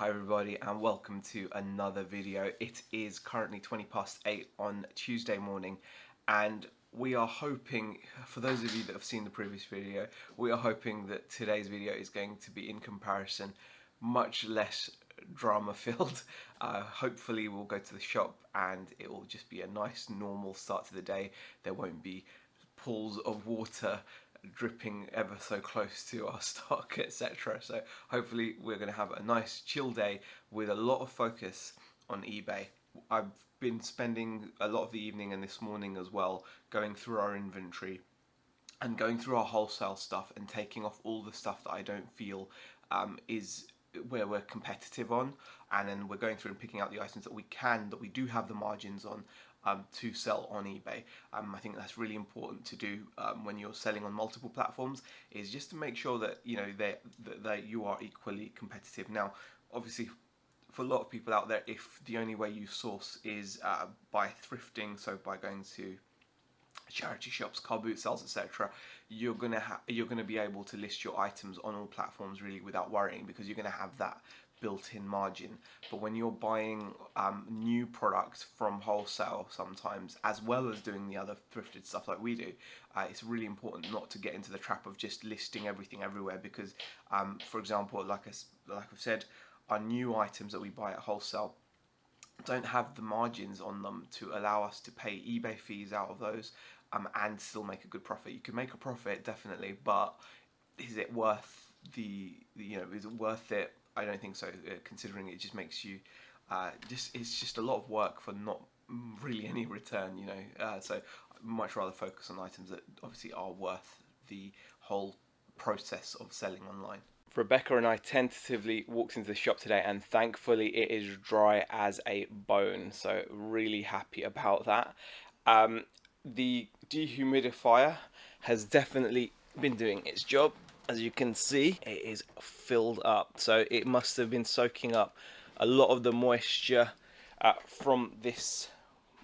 Hi everybody and welcome to another video. It is currently 8:20 on Tuesday morning and we are hoping, for those of you that have seen the previous video, we are hoping that today's video is going to be in comparison much less drama filled. Hopefully we'll go to the shop and it will just be a nice normal start to the day. There won't be pools of water dripping ever so close to our stock, etc. So hopefully we're going to have a nice chill day with a lot of focus on eBay. I've been spending a lot of the evening and this morning as well going through our inventory and going through our wholesale stuff and taking off all the stuff that I don't feel is where we're competitive on, and then we're going through and picking out the items that we do have the margins on to sell on eBay. I think that's really important to do when you're selling on multiple platforms, is just to make sure that that you are equally competitive. Now, obviously, for a lot of people out there, if the only way you source is by thrifting, so by going to charity shops, car boot sales, etc., you're gonna be able to list your items on all platforms really without worrying, because you're gonna have that built-in margin. But when you're buying new products from wholesale sometimes, as well as doing the other thrifted stuff like we do, it's really important not to get into the trap of just listing everything everywhere, because for example, like I've said, our new items that we buy at wholesale don't have the margins on them to allow us to pay eBay fees out of those and still make a good profit. You can make a profit, definitely, but is it worth is it worth it? I don't think so, considering it just makes you it's just a lot of work for not really any return, so I'd much rather focus on items that obviously are worth the whole process of selling online. Rebecca and I tentatively walked into the shop today and thankfully it is dry as a bone, so really happy about that. The dehumidifier has definitely been doing its job. As you can see, it is filled up, so it must have been soaking up a lot of the moisture from this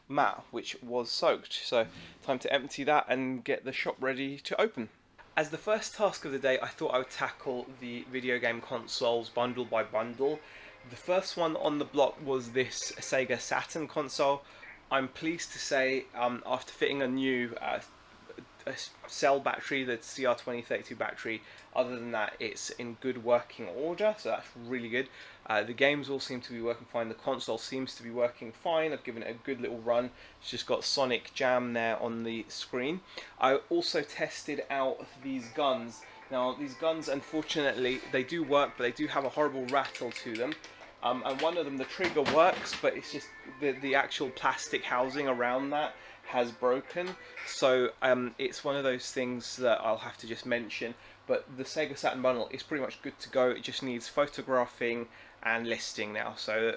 mat, which was soaked. So time to empty that and get the shop ready to open. As the first task of the day, I thought I would tackle the video game consoles bundle by bundle. The first one on the block was this Sega Saturn console. I'm pleased to say, after fitting a new a cell battery, the CR2032 battery, other than that it's in good working order, so that's really good. The games all seem to be working fine, the console seems to be working fine. I've given it a good little run. It's just got Sonic Jam there on the screen. I also tested out these guns. Now these guns, unfortunately, they do work, but they do have a horrible rattle to them. And one of them, the trigger works, but it's just the actual plastic housing around that has broken. So it's one of those things that I'll have to just mention. But the Sega Saturn bundle is pretty much good to go. It just needs photographing and listing now. So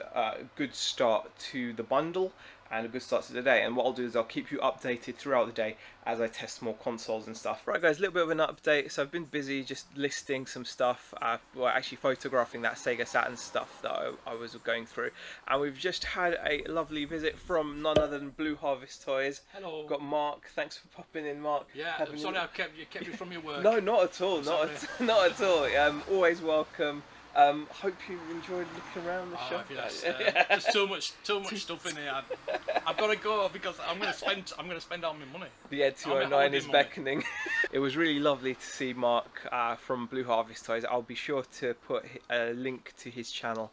good start to the bundle and a good start to the day. And what I'll do is I'll keep you updated throughout the day as I test more consoles and stuff. Right guys, a little bit of an update. So I've been busy just listing some stuff, well actually photographing that Sega Saturn stuff that I was going through. And we've just had a lovely visit from none other than Blue Harvest Toys. Hello. We've got Mark. Thanks for popping in, Mark. Yeah, I'm sorry I kept you from your work. No, not at all. Not at all. Always welcome. Hope you enjoyed looking around the shop. Yes. There's too much stuff in here. I've got to go because I'm going to spend all my money. The Ed 209 is beckoning. It was really lovely to see Mark from Blue Harvest Toys. I'll be sure to put a link to his channel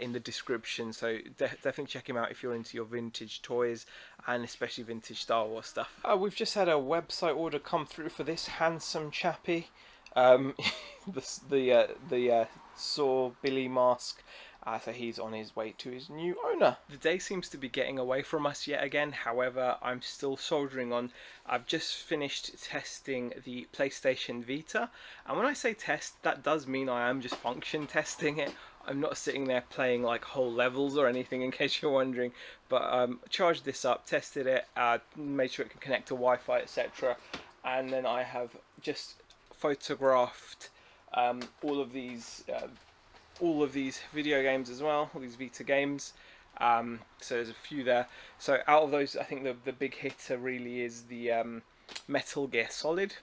in the description, so definitely check him out if you're into your vintage toys and especially vintage Star Wars stuff. We've just had a website order come through for this handsome chappy. The Saw Billy mask, so he's on his way to his new owner. The day seems to be getting away from us yet again, however I'm still soldiering on. I've just finished testing the PlayStation Vita, and when I say test, that does mean I am just function testing it. I'm not sitting there playing like whole levels or anything, in case you're wondering, but charged this up, tested it, made sure it could connect to Wi-Fi, etc. And then I have just photographed all of these video games as well, all these Vita games. So there's a few there. So out of those, I think the big hitter really is the Metal Gear Solid.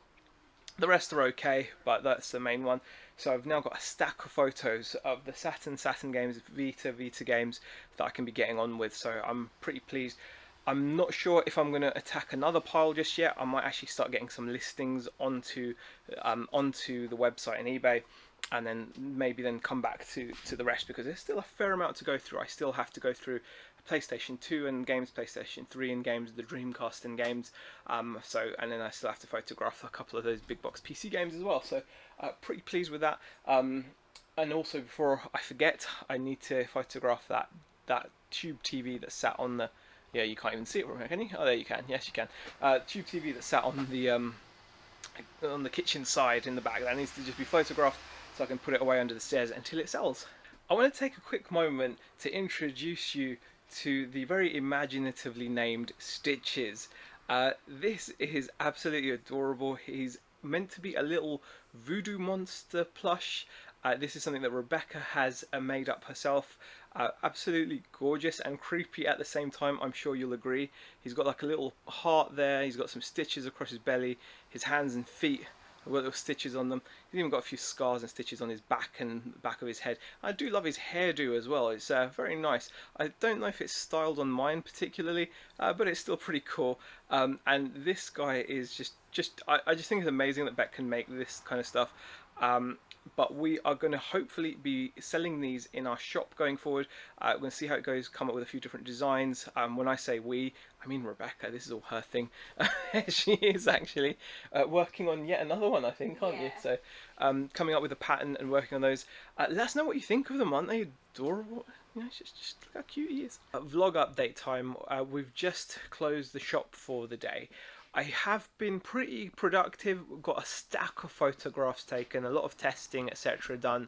The rest are okay, but that's the main one. So I've now got a stack of photos of the Saturn games, Vita games that I can be getting on with. So I'm pretty pleased. I'm not sure if I'm going to attack another pile just yet. I might actually start getting some listings onto the website and eBay, and then maybe then come back to the rest, because there's still a fair amount to go through. I still have to go through PlayStation 2 and games, PlayStation 3 and games, the Dreamcast and games. And then I still have to photograph a couple of those big box PC games as well. So pretty pleased with that. And also, before I forget, I need to photograph that tube TV that sat on the. Yeah, you can't even see it, can you? Oh, there you can. Yes, you can. Tube TV that sat on the kitchen side in the back. That needs to just be photographed so I can put it away under the stairs until it sells. I want to take a quick moment to introduce you to the very imaginatively named Stitches. This is absolutely adorable. He's meant to be a little voodoo monster plush. This is something that Rebecca has made up herself. Absolutely gorgeous and creepy at the same time, I'm sure you'll agree. He's got like a little heart there, he's got some stitches across his belly, his hands and feet have got little stitches on them. He's even got a few scars and stitches on his back and the back of his head. I do love his hairdo as well, it's very nice. I don't know if it's styled on mine particularly, but it's still pretty cool. And this guy is I just think it's amazing that Beck can make this kind of stuff. But we are going to hopefully be selling these in our shop going forward. We're going to see how it goes, come up with a few different designs. When I say we, I mean Rebecca. This is all her thing. She is actually working on yet another one, I think, aren't you? So coming up with a pattern and working on those. Let us know what you think of them. Aren't they adorable? You know, just look how cute he is. Vlog update time. We've just closed the shop for the day. I have been pretty productive, got a stack of photographs taken, a lot of testing, etc. done,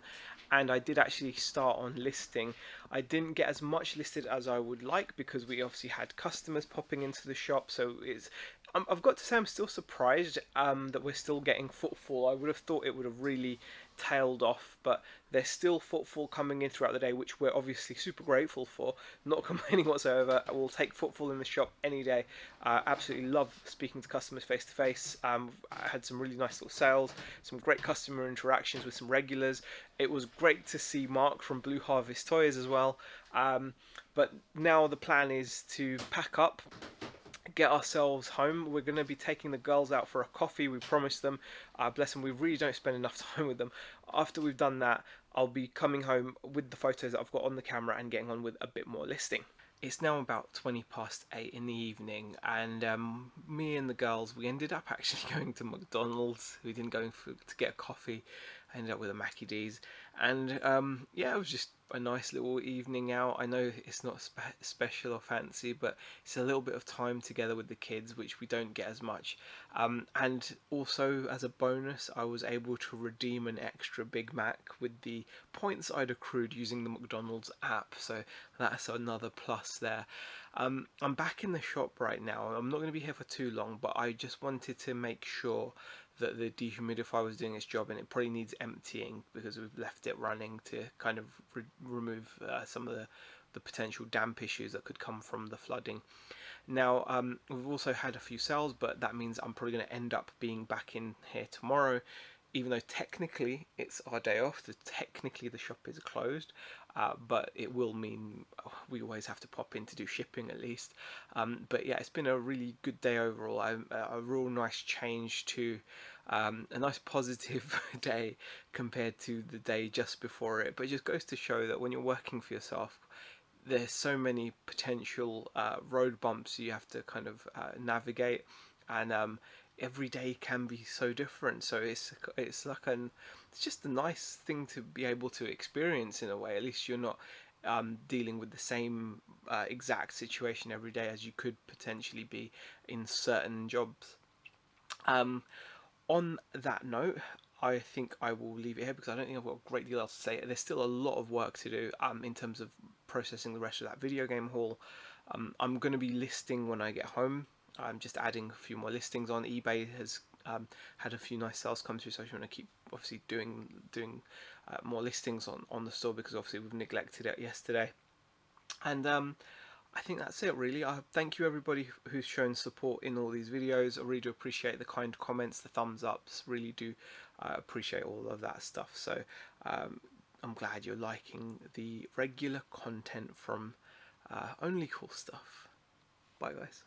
and I did actually start on listing. I didn't get as much listed as I would like because we obviously had customers popping into the shop, so I've got to say I'm still surprised that we're still getting footfall. I would have thought it would have really tailed off, but there's still footfall coming in throughout the day, which we're obviously super grateful for. Not complaining whatsoever. We'll take footfall in the shop any day. Absolutely love speaking to customers face to face. I had some really nice little sales, some great customer interactions with some regulars. It was great to see Mark from Blue Harvest Toys as well. But now the plan is to pack up, get ourselves home. We're going to be taking the girls out for a coffee. We promised them. Bless them, we really don't spend enough time with them. After we've done that, I'll be coming home with the photos that I've got on the camera and getting on with a bit more listing. It's now about 8:20 in the evening, and me and the girls, we ended up actually going to McDonald's. We didn't go to get a coffee. I ended up with a Mackie D's, and yeah, it was just a nice little evening out. I know it's not special or fancy, but it's a little bit of time together with the kids, which we don't get as much. And also, as a bonus, I was able to redeem an extra Big Mac with the points I'd accrued using the McDonald's app, so that's another plus there. I'm back in the shop right now. I'm not going to be here for too long, but I just wanted to make sure that the dehumidifier was doing its job, and it probably needs emptying because we've left it running to kind of remove some of the potential damp issues that could come from the flooding. Now, we've also had a few sales, but that means I'm probably going to end up being back in here tomorrow, even though technically it's our day off, so technically the shop is closed, but it will mean we always have to pop in to do shipping at least. But yeah, it's been a really good day overall. A real nice change to a nice positive day compared to the day just before it. But it just goes to show that when you're working for yourself, there's so many potential road bumps you have to kind of navigate, and every day can be so different. So it's like it's just a nice thing to be able to experience in a way. At least you're not dealing with the same exact situation every day as you could potentially be in certain jobs. On that note, I think I will leave it here because I don't think I've got a great deal else to say. There's still a lot of work to do in terms of processing the rest of that video game haul. I'm going to be listing when I get home. I'm just adding a few more listings on. eBay has had a few nice sales come through, so I just want to keep obviously doing more listings on the store because obviously we've neglected it yesterday. And I think that's it really. I thank you everybody who's shown support in all these videos. I really do appreciate the kind comments, the thumbs ups, really do appreciate all of that stuff. So I'm glad you're liking the regular content from Only Cool Stuff. Bye guys.